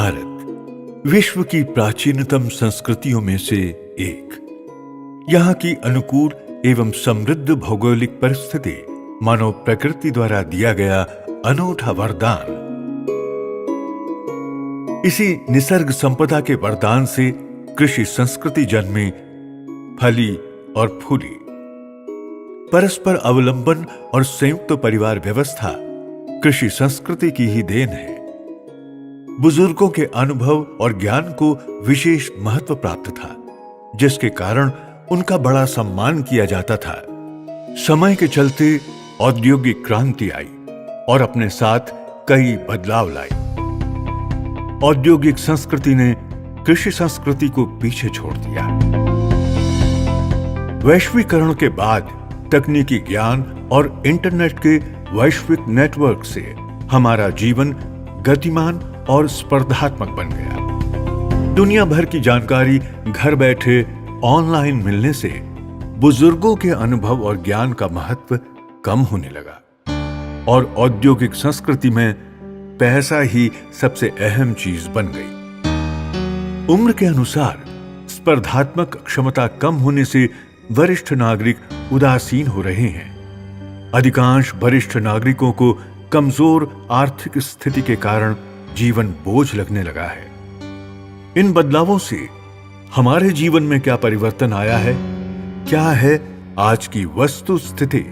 भारत विश्व की प्राचीनतम संस्कृतियों में से एक। यहाँ की अनुकूल एवं समृद्ध भौगोलिक परिस्थिति मानव प्रकृति द्वारा दिया गया अनूठा वरदान। इसी निसर्ग संपदा के वरदान से कृषि संस्कृति जन्मी, फली और फूली। परस्पर अवलंबन और संयुक्त परिवार व्यवस्था कृषि संस्कृति की ही देन है। बुजुर्गों के अनुभव और ज्ञान को विशेष महत्व प्राप्त था, जिसके कारण उनका बड़ा सम्मान किया जाता था। समय के चलते औद्योगिक क्रांति आई और अपने साथ कई बदलाव लाई। औद्योगिक संस्कृति ने कृषि संस्कृति को पीछे छोड़ दिया। वैश्वीकरण के बाद तकनीकी ज्ञान और इंटरनेट के वैश्विक नेटवर्क से हमारा जीवन गतिमान और स्पर्धात्मक बन गया। दुनिया भर की जानकारी घर बैठे ऑनलाइन मिलने से बुजुर्गों के अनुभव और ज्ञान का महत्व कम होने लगा और औद्योगिक संस्कृति में पैसा ही सबसे अहम चीज बन गई। उम्र के अनुसार स्पर्धात्मक क्षमता कम होने से वरिष्ठ नागरिक उदासीन हो रहे हैं। अधिकांश वरिष्ठ नागरिकों को कमजोर आर्थिक स्थिति के कारण जीवन बोझ लगने लगा है। इन बदलावों से हमारे जीवन में क्या परिवर्तन आया है, क्या है आज की वस्तु स्थिति,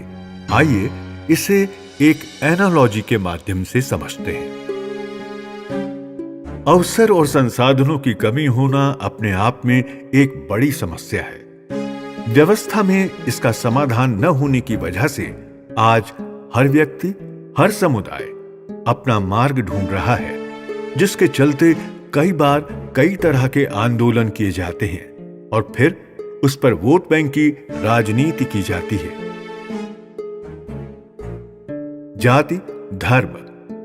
आइए इसे एक एनालॉजी के माध्यम से समझते हैं। अवसर और संसाधनों की कमी होना अपने आप में एक बड़ी समस्या है। व्यवस्था में इसका समाधान न होने की वजह से आज हर व्यक्ति, हर समुदाय अपना मार्ग ढूंढ रहा है, जिसके चलते कई बार कई तरह के आंदोलन किए जाते हैं और फिर उस पर वोट बैंक की राजनीति की जाती है। जाति, धर्म,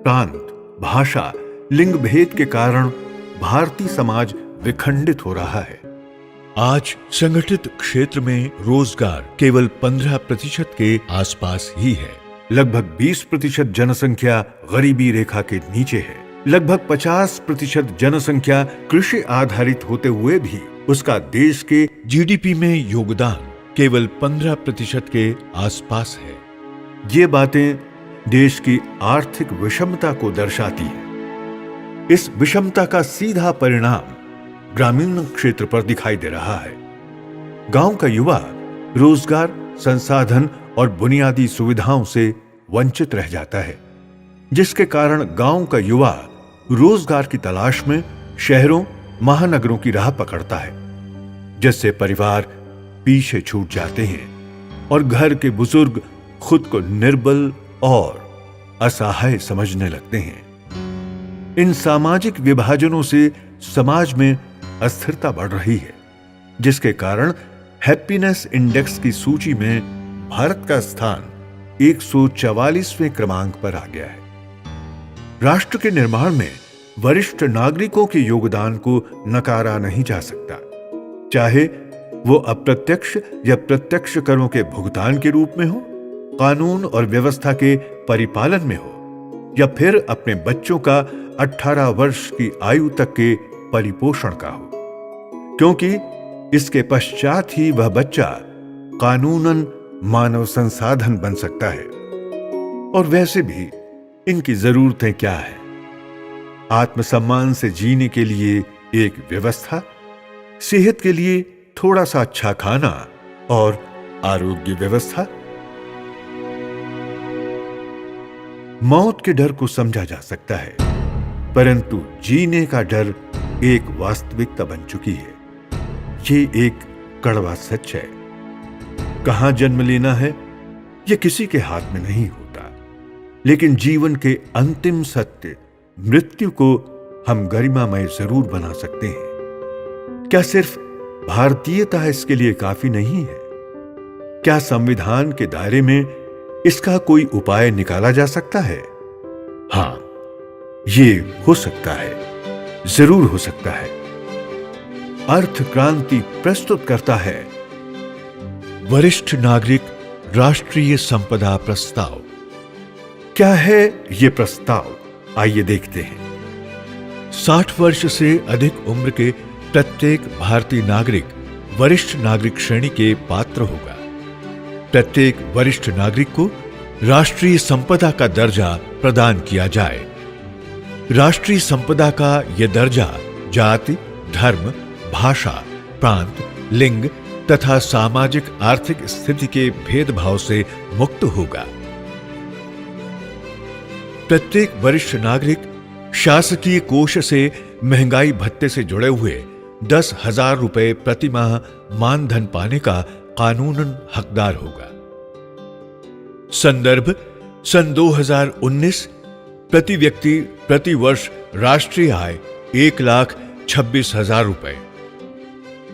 प्रांत, भाषा, लिंग भेद के कारण भारतीय समाज विखंडित हो रहा है। आज संगठित क्षेत्र में रोजगार केवल 15% के आसपास ही है। लगभग 20% जनसंख्या गरीबी रेखा के नीचे है। लगभग 50% जनसंख्या कृषि आधारित होते हुए भी उसका देश के जीडीपी में योगदान केवल 15% के आसपास है। ये बातें देश की आर्थिक विषमता को दर्शाती हैं। इस विषमता का सीधा परिणाम ग्रामीण क्षेत्र पर दिखाई दे रहा है। गांव का युवा रोजगार, संसाधन और बुनियादी सुविधाओं से वंचित रह जाता है, जिसके कारण गांव का युवा रोजगार की तलाश में शहरों, महानगरों की राह पकड़ता है, जिससे परिवार पीछे छूट जाते हैं और घर के बुजुर्ग खुद को निर्बल और असहाय समझने लगते हैं। इन सामाजिक विभाजनों से समाज में अस्थिरता बढ़ रही है, जिसके कारण हैप्पीनेस इंडेक्स की सूची में भारत का स्थान 144वें क्रमांक पर आ गया है। राष्ट्र के निर्माण में वरिष्ठ नागरिकों के योगदान को नकारा नहीं जा सकता, चाहे वो अप्रत्यक्ष या प्रत्यक्ष करों के भुगतान के रूप में हो, कानून और व्यवस्था के परिपालन में हो, या फिर अपने बच्चों का 18 वर्ष की आयु तक के परिपोषण का हो, क्योंकि इसके पश्चात ही वह बच्चा कानूनन मानव संसाधन बन सकता है। और वैसे भी इनकी जरूरतें क्या है? आत्मसम्मान से जीने के लिए एक व्यवस्था, सेहत के लिए थोड़ा सा अच्छा खाना और आरोग्य व्यवस्था। मौत के डर को समझा जा सकता है, परंतु जीने का डर एक वास्तविकता बन चुकी है। ये एक कड़वा सच है। कहां जन्म लेना है, यह किसी के हाथ में नहीं होता, लेकिन जीवन के अंतिम सत्य, मृत्यु को हम गरिमामय जरूर बना सकते हैं। क्या सिर्फ भारतीयता इसके लिए काफी नहीं है? क्या संविधान के दायरे में इसका कोई उपाय निकाला जा सकता है? हां, ये हो सकता है, जरूर हो सकता है। अर्थ क्रांति प्रस्तुत करता है वरिष्ठ नागरिक राष्ट्रीय संपदा प्रस्ताव। क्या है ये प्रस्ताव? आइए देखते हैं। 60 वर्ष से अधिक उम्र के प्रत्येक भारतीय नागरिक वरिष्ठ नागरिक श्रेणी के पात्र होगा। प्रत्येक वरिष्ठ नागरिक को राष्ट्रीय संपदा का दर्जा प्रदान किया जाए। राष्ट्रीय संपदा का यह दर्जा जाति, धर्म, भाषा, प्रांत, लिंग तथा सामाजिक आर्थिक स्थिति के भेदभाव से मुक्त होगा। प्रत्येक वरिष्ठ नागरिक शासकीय कोष से महंगाई भत्ते से जुड़े हुए 10,000 रुपए प्रति माह मानधन पाने का कानूनन हकदार होगा। संदर्भ सन 2019 प्रति व्यक्ति प्रति वर्ष राष्ट्रीय आय 1,26,000 रुपए।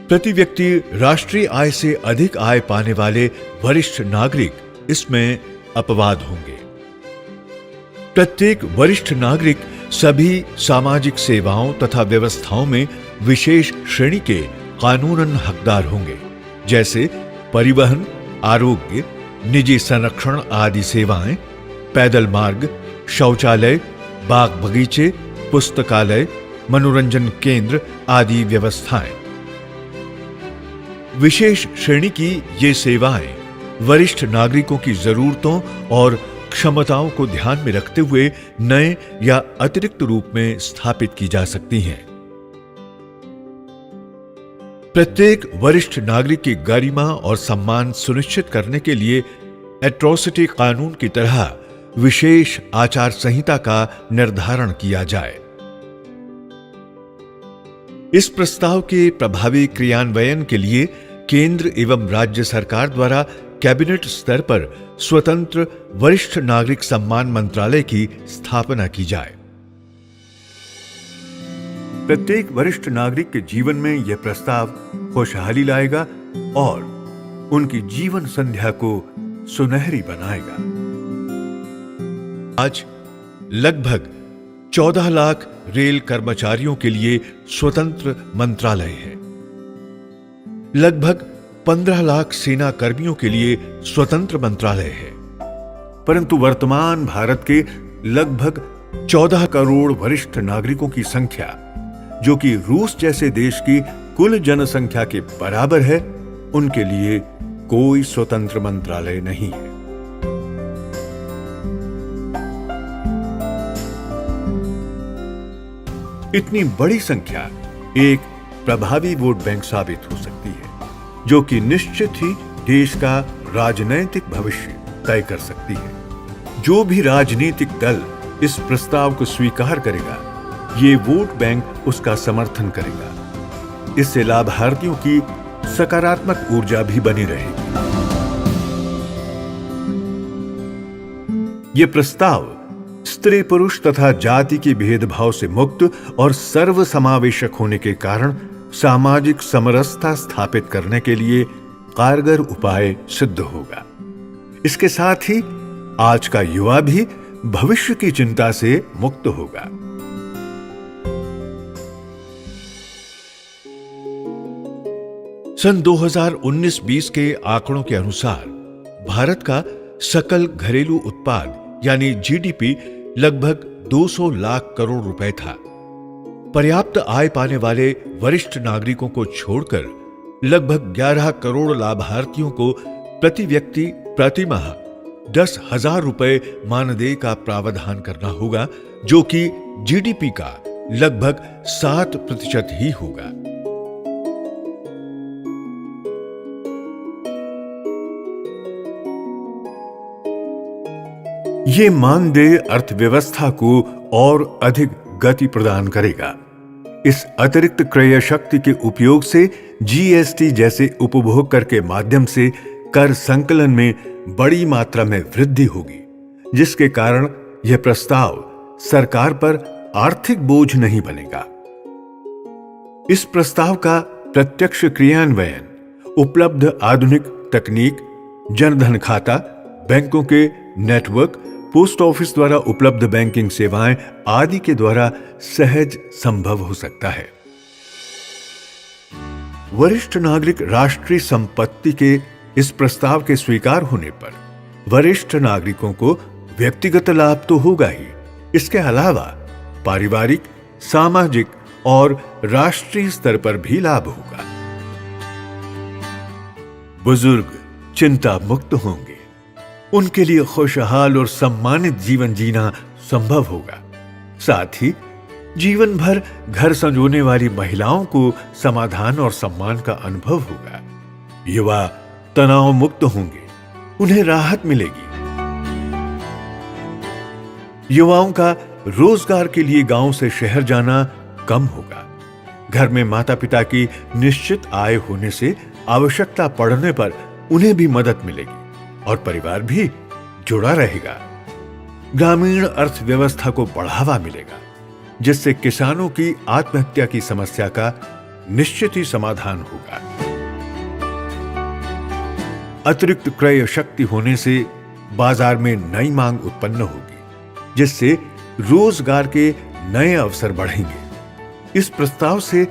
प्रति व्यक्ति राष्ट्रीय आय से अधिक आय पाने वाले वरिष्ठ नागरिक इसमें अपवाद होंगे। प्रत्येक वरिष्ठ नागरिक सभी सामाजिक सेवाओं तथा व्यवस्थाओं में विशेष श्रेणी के कानूनन हकदार होंगे, जैसे परिवहन, आरोग्य, निजी संरक्षण आदि सेवाएं, पैदल मार्ग, शौचालय, बाग बगीचे, पुस्तकालय, मनोरंजन केंद्र आदि व्यवस्थाएं। विशेष श्रेणी की ये सेवाएं वरिष्ठ नागरिकों की जरूरतों और क्षमताओं को ध्यान में रखते हुए नए या अतिरिक्त रूप में स्थापित की जा सकती हैं। प्रत्येक वरिष्ठ नागरिक की गरिमा और सम्मान सुनिश्चित करने के लिए एट्रोसिटी कानून की तरह विशेष आचार संहिता का निर्धारण किया जाए। इस प्रस्ताव के प्रभावी क्रियान्वयन के लिए केंद्र एवं राज्य सरकार द्वारा कैबिनेट स्तर पर स्वतंत्र वरिष्ठ नागरिक सम्मान मंत्रालय की स्थापना की जाए। प्रत्येक वरिष्ठ नागरिक के जीवन में यह प्रस्ताव खुशहाली लाएगा और उनकी जीवन संध्या को सुनहरी बनाएगा। आज लगभग 14 लाख रेल कर्मचारियों के लिए स्वतंत्र मंत्रालय है। लगभग 15 लाख सेना कर्मियों के लिए स्वतंत्र मंत्रालय है। परंतु वर्तमान भारत के लगभग 14 करोड़ वरिष्ठ नागरिकों की संख्या, जो कि रूस जैसे देश की कुल जनसंख्या के बराबर है, उनके लिए कोई स्वतंत्र मंत्रालय नहीं है। इतनी बड़ी संख्या एक प्रभावी वोट बैंक साबित हो सकती है, जो कि निश्चित ही देश का राजनैतिक भविष्य तय कर सकती है। जो भी राजनीतिक दल इस प्रस्ताव को स्वीकार करेगा, ये वोट बैंक उसका समर्थन करेगा। इससे लाभार्थियों की सकारात्मक ऊर्जा भी बनी रहेगी। ये प्रस्ताव स्त्री पुरुष तथा जाति के भेदभाव से मुक्त और सर्वसमावेशक होने के कारण सामाजिक समरसता स्थापित करने के लिए कारगर उपाय सिद्ध होगा। इसके साथ ही आज का युवा भी भविष्य की चिंता से मुक्त होगा। सन 2019-20 के आंकड़ों के अनुसार भारत का सकल घरेलू उत्पाद यानी जीडीपी लगभग 200 लाख करोड़ रुपए था। पर्याप्त आय पाने वाले वरिष्ठ नागरिकों को छोड़कर लगभग 11 करोड़ लाभार्थियों को प्रति व्यक्ति प्रति माह 10,000 रुपए मानदेय का प्रावधान करना होगा, जो कि जीडीपी का लगभग 7% ही होगा। ये मानदेय अर्थव्यवस्था को और अधिक गति प्रदान करेगा। इस अतिरिक्त क्रय शक्ति के उपयोग से जीएसटी जैसे उपभोग कर के माध्यम से कर संकलन में बड़ी मात्रा में वृद्धि होगी, जिसके कारण यह प्रस्ताव सरकार पर आर्थिक बोझ नहीं बनेगा। इस प्रस्ताव का प्रत्यक्ष क्रियान्वयन उपलब्ध आधुनिक तकनीक, जनधन खाता, बैंकों के नेटवर्क, पोस्ट ऑफिस द्वारा उपलब्ध बैंकिंग सेवाएं आदि के द्वारा सहज संभव हो सकता है। वरिष्ठ नागरिक राष्ट्रीय संपत्ति के इस प्रस्ताव के स्वीकार होने पर वरिष्ठ नागरिकों को व्यक्तिगत लाभ तो होगा ही, इसके अलावा पारिवारिक, सामाजिक और राष्ट्रीय स्तर पर भी लाभ होगा। बुजुर्ग चिंता मुक्त होंगे, उनके लिए खुशहाल और सम्मानित जीवन जीना संभव होगा। साथ ही जीवन भर घर संजोने वाली महिलाओं को समाधान और सम्मान का अनुभव होगा। युवा तनाव मुक्त होंगे, उन्हें राहत मिलेगी। युवाओं का रोजगार के लिए गांव से शहर जाना कम होगा। घर में माता पिता की निश्चित आय होने से आवश्यकता पड़ने पर उन्हें भी मदद मिलेगी और परिवार भी जुड़ा रहेगा। ग्रामीण अर्थव्यवस्था को बढ़ावा मिलेगा, जिससे किसानों की आत्महत्या की समस्या का निश्चित ही समाधान होगा। अतिरिक्त क्रय शक्ति होने से बाजार में नई मांग उत्पन्न होगी, जिससे रोजगार के नए अवसर बढ़ेंगे। इस प्रस्ताव से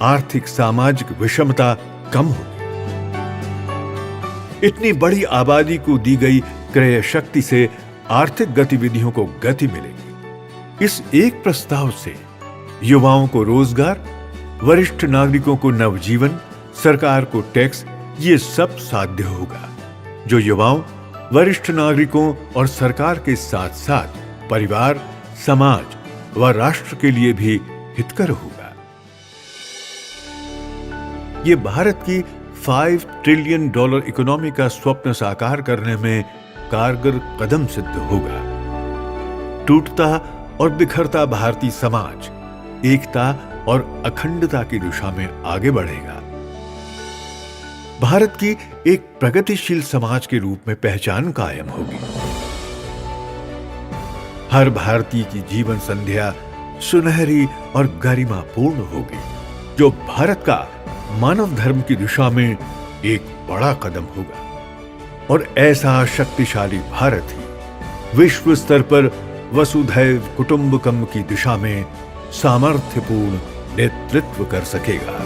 आर्थिक सामाजिक विषमता कम होगी। इतनी बड़ी आबादी को दी गई क्रय शक्ति से आर्थिक गतिविधियों को गति मिलेगी। इस एक प्रस्ताव से युवाओं को रोजगार, वरिष्ठ नागरिकों को नवजीवन, सरकार को टैक्स, ये सब साध्य होगा, जो युवाओं, वरिष्ठ नागरिकों और सरकार के साथ साथ परिवार, समाज व राष्ट्र के लिए भी हितकर होगा। ये भारत की $5 ट्रिलियन इकोनॉमी का स्वप्न साकार करने में कारगर कदम सिद्ध होगा। टूटता और बिखरता भारतीय समाज एकता और अखंडता की दिशा में आगे बढ़ेगा। भारत की एक प्रगतिशील समाज के रूप में पहचान कायम होगी। हर भारतीय की जीवन संध्या सुनहरी और गरिमापूर्ण होगी, जो भारत का मानव धर्म की दिशा में एक बड़ा कदम होगा। और ऐसा शक्तिशाली भारत ही विश्व स्तर पर वसुधैव कुटुंबकम की दिशा में सामर्थ्यपूर्ण नेतृत्व कर सकेगा।